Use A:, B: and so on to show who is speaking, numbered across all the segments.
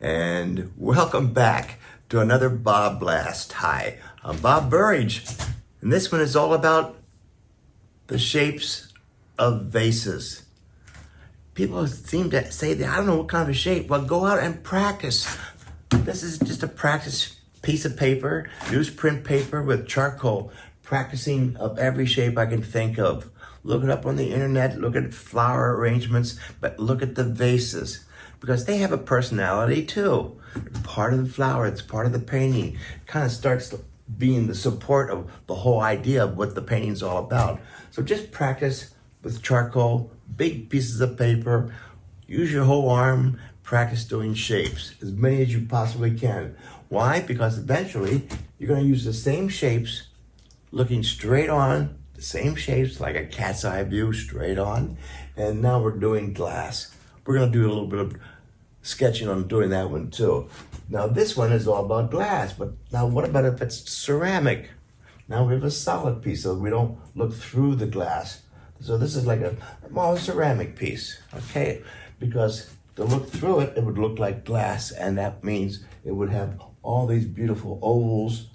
A: and welcome back to another BobBlast. Hi, I'm Bob Burridge, and this one is all about the shapes of vases. People seem to say that I don't know what kind of a shape. Well, go out and practice. This is just a practice piece of paper, newsprint paper with charcoal, practicing of every shape I can think of. Look it up on the internet, look at flower arrangements, but look at the vases, because they have a personality too. It's part of the flower, it's part of the painting. It kind of starts being the support of the whole idea of what the painting's all about. So just practice with charcoal, big pieces of paper, use your whole arm, practice doing shapes, as many as you possibly can. Why? Because eventually you're going to use the same shapes looking straight on, the same shapes like a cat's eye view, straight on. And now we're doing glass. We're going to do a little bit of sketching on doing that one too. Now this one is all about glass, but now what about if it's ceramic? Now we have a solid piece so we don't look through the glass. So this is like a small ceramic piece, okay? Because to look through it, it would look like glass, and that means it would have all these beautiful ovals,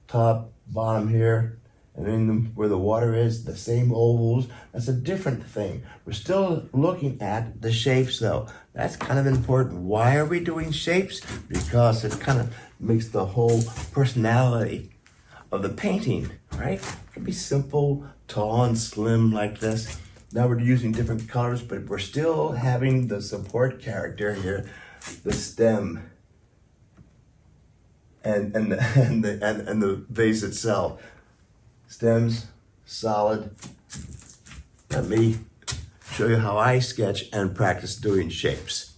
A: top, bottom here, and then where the water is, the same ovals. That's a different thing. We're still looking at the shapes though. That's kind of important. Why are we doing shapes? Because it kind of makes the whole personality of the painting, right? It can be simple, tall and slim like this. Now we're using different colors, but we're still having the support character here, the stem, and the vase itself. Stems, solid. Let me show you how I sketch and practice doing shapes.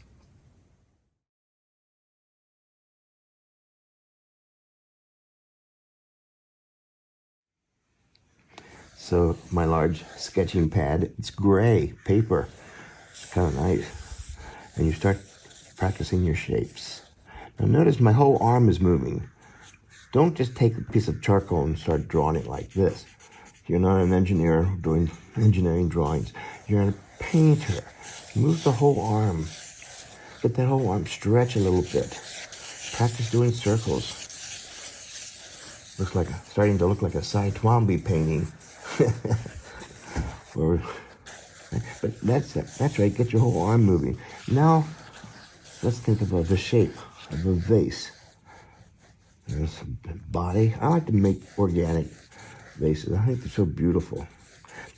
A: So my large sketching pad, it's gray paper. It's kind of nice. And you start practicing your shapes. Now notice my whole arm is moving. Don't just take a piece of charcoal and start drawing it like this. You're not an engineer doing engineering drawings. You're a painter. Move the whole arm. Get that whole arm stretch a little bit. Practice doing circles. Looks like starting to look like a Cy Twombly painting. But that's right, get your whole arm moving. Now, let's think about the shape of a vase. There's a body. I like to make organic vases. I think they're so beautiful.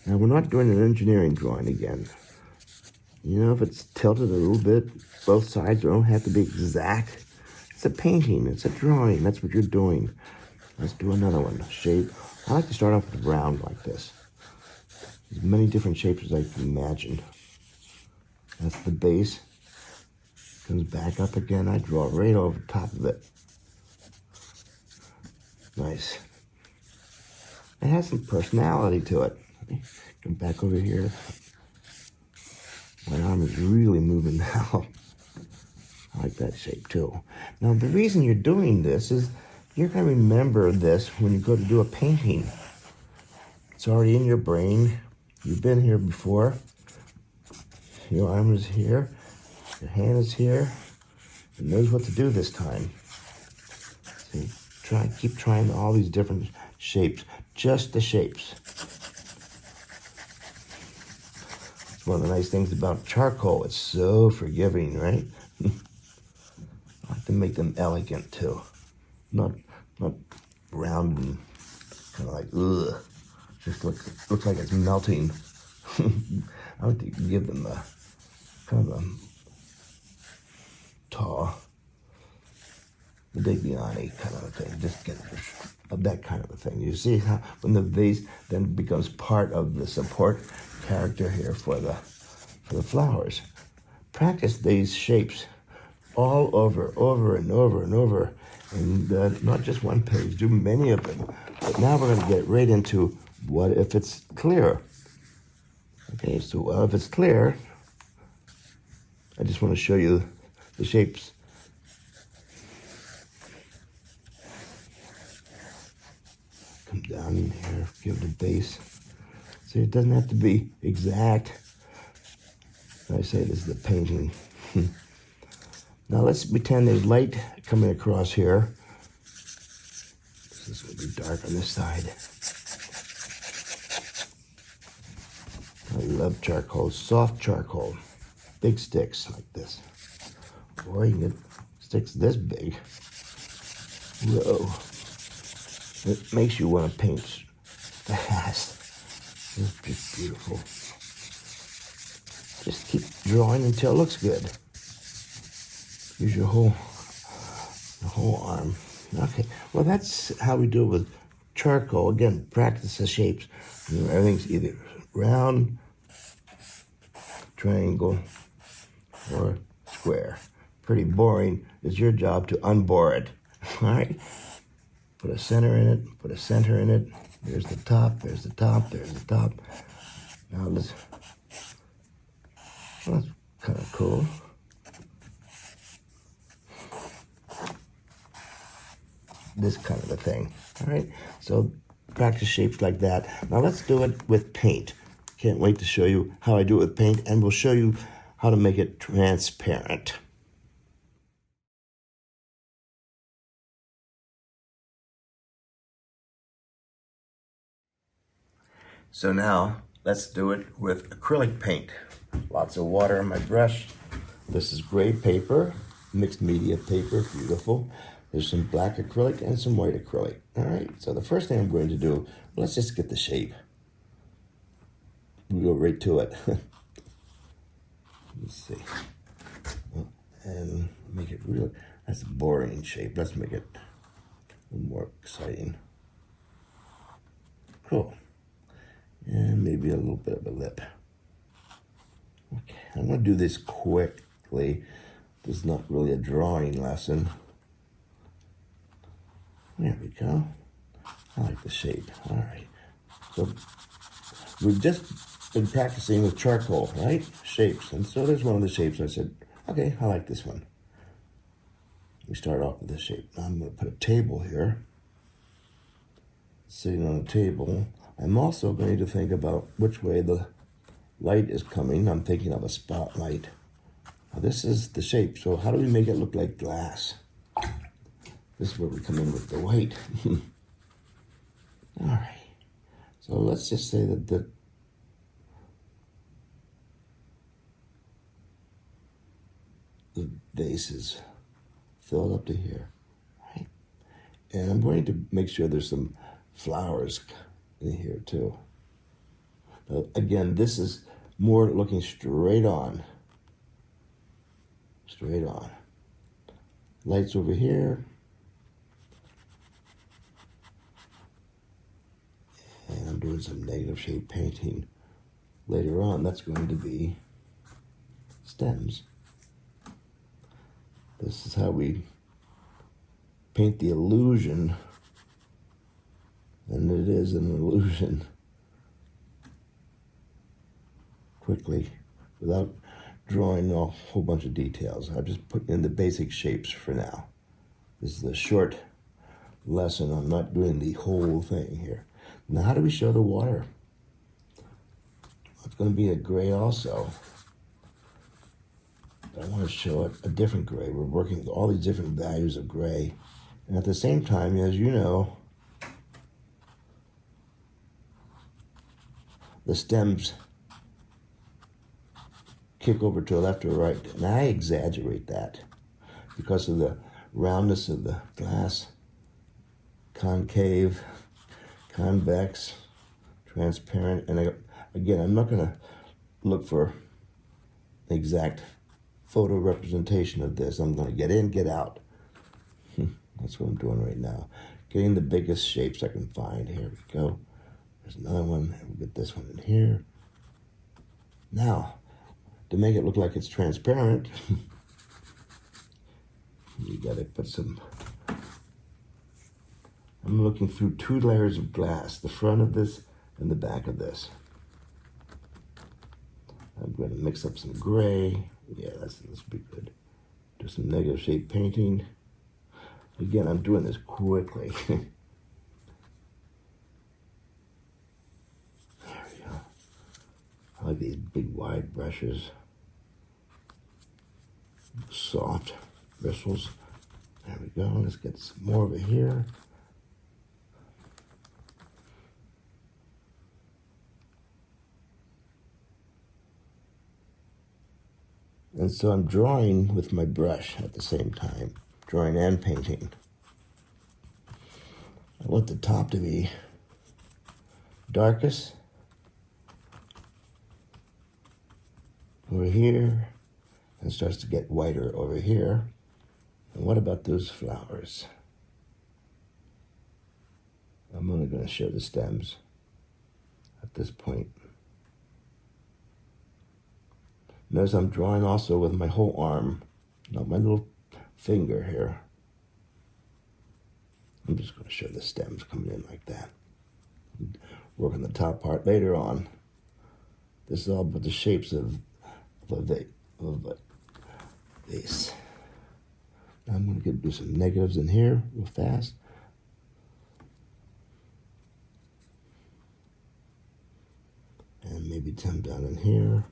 A: Now, we're not doing an engineering drawing again. You know, if it's tilted a little bit, both sides don't have to be exact. It's a painting, it's a drawing, that's what you're doing. Let's do another one, shape. I like to start off with round like this. As many different shapes as I can imagine. That's the base. Comes back up again. I draw right over top of it. Nice. It has some personality to it. Come back over here. My arm is really moving now. I like that shape too. Now the reason you're doing this is you're going to remember this when you go to do a painting. It's already in your brain. You've been here before. Your arm is here. Your hand is here. It knows what to do this time. See, keep trying all these different shapes. Just the shapes. It's one of the nice things about charcoal. It's so forgiving, right? I like to make them elegant too. Not round and kind of like, ugh. Just looks like it's melting. I like to give them a kind of a tall, Digliani kind of a thing. Just get that kind of a thing. You see how when the vase then becomes part of the support character here for the flowers. Practice these shapes all over and over and over. And not just one page, do many of them. But now we're going to get right into what if it's clear. Okay, so if it's clear, I just want to show you the shapes. Come down in here, give it a base. See, it doesn't have to be exact. I say this is a painting. Now let's pretend there's light coming across here. This is going to be dark on this side. I love charcoal, soft charcoal. Big sticks like this. Or you can get sticks this big. Whoa. It makes you want to paint fast. It's just beautiful. Just keep drawing until it looks good. Use your whole arm. Okay, well that's how we do it with charcoal. Again, practice the shapes. You know, everything's either round, triangle, or square. Pretty boring. It's your job to unbore it. All right? Put a center in it, put a center in it. There's the top, there's the top, there's the top. Now let's, well, that's kind of cool. This kind of a thing, all right? So practice shapes like that. Now let's do it with paint. Can't wait to show you how I do it with paint, and we'll show you how to make it transparent. So now let's do it with acrylic paint. Lots of water on my brush. This is gray paper, mixed media paper, beautiful. There's some black acrylic and some white acrylic. All right, so the first thing I'm going to do, let's just get the shape. We go right to it. Let's see. And make it real. That's a boring shape. Let's make it a little more exciting. Cool. And maybe a little bit of a lip. Okay, I'm going to do this quickly. This is not really a drawing lesson. There we go. I like the shape. All right. So we've just been practicing with charcoal, right? Shapes. And so there's one of the shapes. I said, okay, I like this one. We start off with this shape. Now I'm going to put a table here. Sitting on a table. I'm also going to think about which way the light is coming. I'm thinking of a spotlight. Now this is the shape. So how do we make it look like glass? This is where we come in with the white. All right. So let's just say that the vase is filled up to here. Right? And I'm going to make sure there's some flowers in here too. Now, again, this is more looking straight on. Straight on. Lights over here. And I'm doing some negative shade painting later on. That's going to be stems. This is how we paint the illusion, and it is an illusion, quickly, without drawing a whole bunch of details. I'm just putting in the basic shapes for now. This is a short lesson. I'm not doing the whole thing here. Now, how do we show the water? It's going to be a gray also. But I want to show it a different gray. We're working with all these different values of gray. And at the same time, as you know, the stems kick over to the left or right. And I exaggerate that because of the roundness of the glass, concave, convex, transparent. And again, I'm not going to look for the exact photo representation of this. I'm going to get in, get out. That's what I'm doing right now. Getting the biggest shapes I can find. Here we go. There's another one. We'll get this one in here. Now, to make it look like it's transparent, you got to put some... I'm looking through 2 layers of glass, the front of this and the back of this. I'm going to mix up some gray. Yeah, let's be good. Do some negative shade painting. Again, I'm doing this quickly. There we go. I like these big wide brushes. Soft. bristles. There we go. Let's get some more over here. And so I'm drawing with my brush at the same time, drawing and painting. I want the top to be darkest over here, and starts to get whiter over here. And what about those flowers? I'm only going to show the stems at this point. Notice I'm drawing also with my whole arm, not my little finger here. I'm just going to show the stems coming in like that. Work on the top part later on. This is all about the shapes of a vase. Now I'm going to do some negatives in here real fast. And maybe some down in here.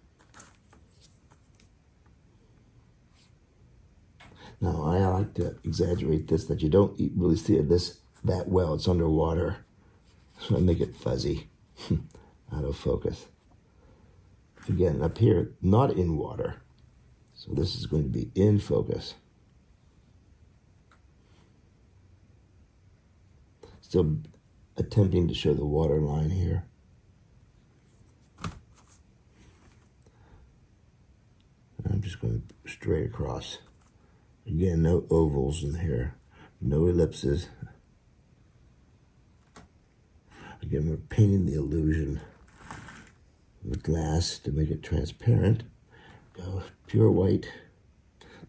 A: Now, I like to exaggerate this, that you don't really see it that well. It's underwater. So I make it fuzzy, out of focus. Again, up here, not in water. So this is going to be in focus. Still attempting to show the water line here. I'm just going straight across. Again, no ovals in here, no ellipses. Again, we're painting the illusion with glass to make it transparent. Go pure white.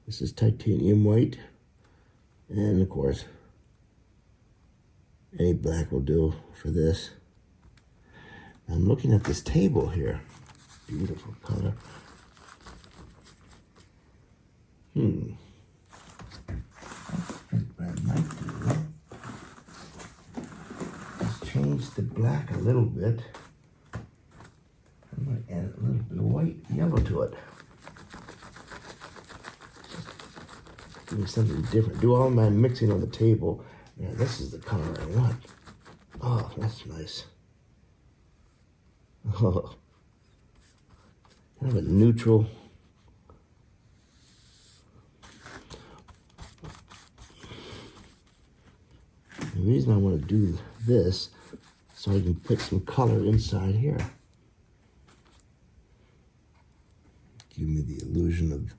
A: This is titanium white. And of course, any black will do for this. I'm looking at this table here. Beautiful color. What I might do is change the black a little bit. I might add a little bit of white, yellow to it. Give me something different. Do all my mixing on the table. Yeah, this is the color I want. Oh, that's nice. Oh, kind of a neutral. The reason I want to do this, so I can put some color inside here. Give me the illusion of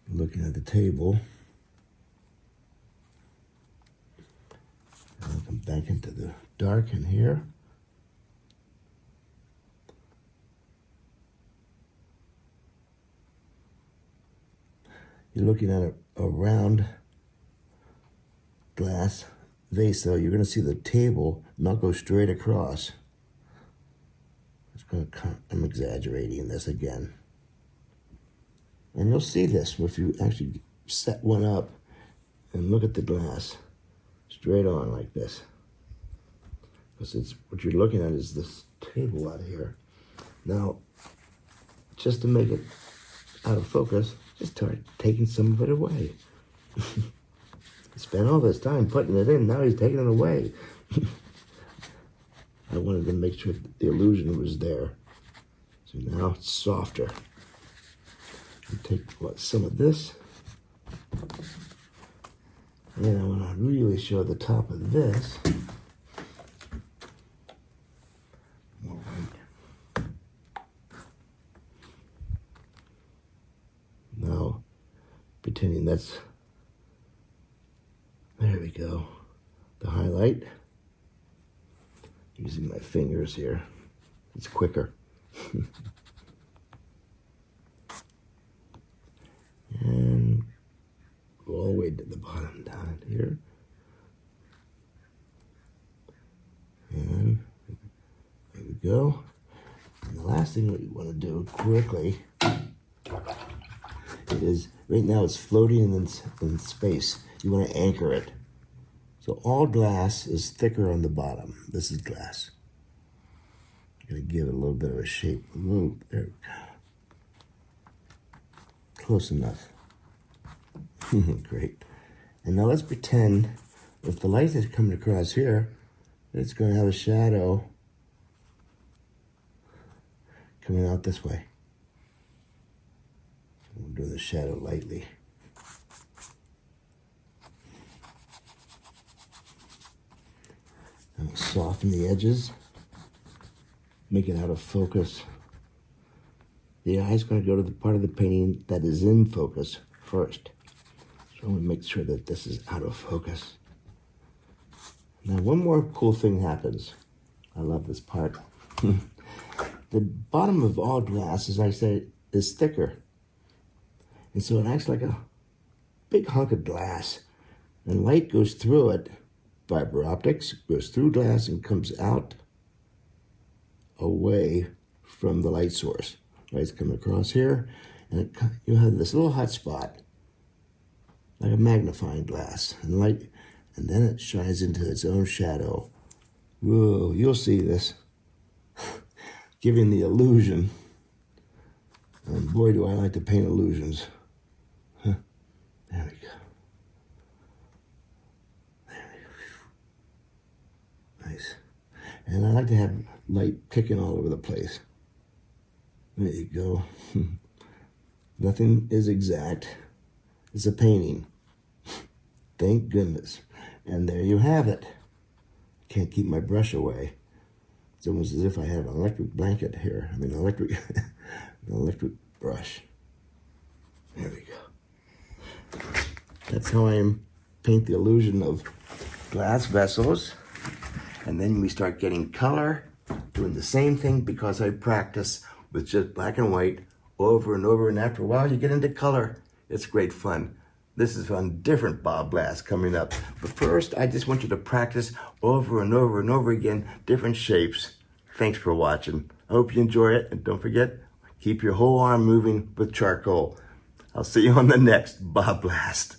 A: looking at the table. And I'll come back into the dark in here. You're looking at a round glass vase, though. You're going to see the table not go straight across. I'm exaggerating this again. And you'll see this if you actually set one up and look at the glass straight on like this. Because it's what you're looking at is this table out here. Now, just to make it out of focus, just start taking some of it away. He spent all this time putting it in, now he's taking it away. I wanted to make sure the illusion was there. So now it's softer. Take some of this. And I want to really show the top of this. More white. Now, pretending that's, there we go, the highlight. Using my fingers here. It's quicker. And go all the way to the bottom down here. And there we go. And the last thing that you want to do quickly is, right now it's floating in space. You want to anchor it. So all glass is thicker on the bottom. This is glass. I'm going to give it a little bit of a shape. There we go. Close enough. Great. And now let's pretend if the light is coming across here, it's going to have a shadow coming out this way. We'll do the shadow lightly. And we'll soften the edges, make it out of focus. The eye's going to go to the part of the painting that is in focus first. So I'm going to make sure that this is out of focus. Now one more cool thing happens. I love this part. The bottom of all glass, as I say, is thicker. And so it acts like a big hunk of glass. And light goes through it, fiber optics, goes through glass and comes out away from the light source. Light's coming across here, and you have this little hot spot, like a magnifying glass, and then it shines into its own shadow. Whoa, you'll see this. Giving the illusion. And boy, do I like to paint illusions. Huh. There we go. There we go. Nice. And I like to have light kicking all over the place. There you go. Nothing is exact. It's a painting. Thank goodness. And there you have it. Can't keep my brush away. It's almost as if I have an electric blanket here. I mean, an electric brush. There we go. That's how I paint the illusion of glass vessels. And then we start getting color, doing the same thing because I practice with just black and white over and over. And after a while, you get into color. It's great fun. This is on different BobBlasts coming up. But first, I just want you to practice over and over and over again, different shapes. Thanks for watching. I hope you enjoy it. And don't forget, keep your whole arm moving with charcoal. I'll see you on the next BobBlast.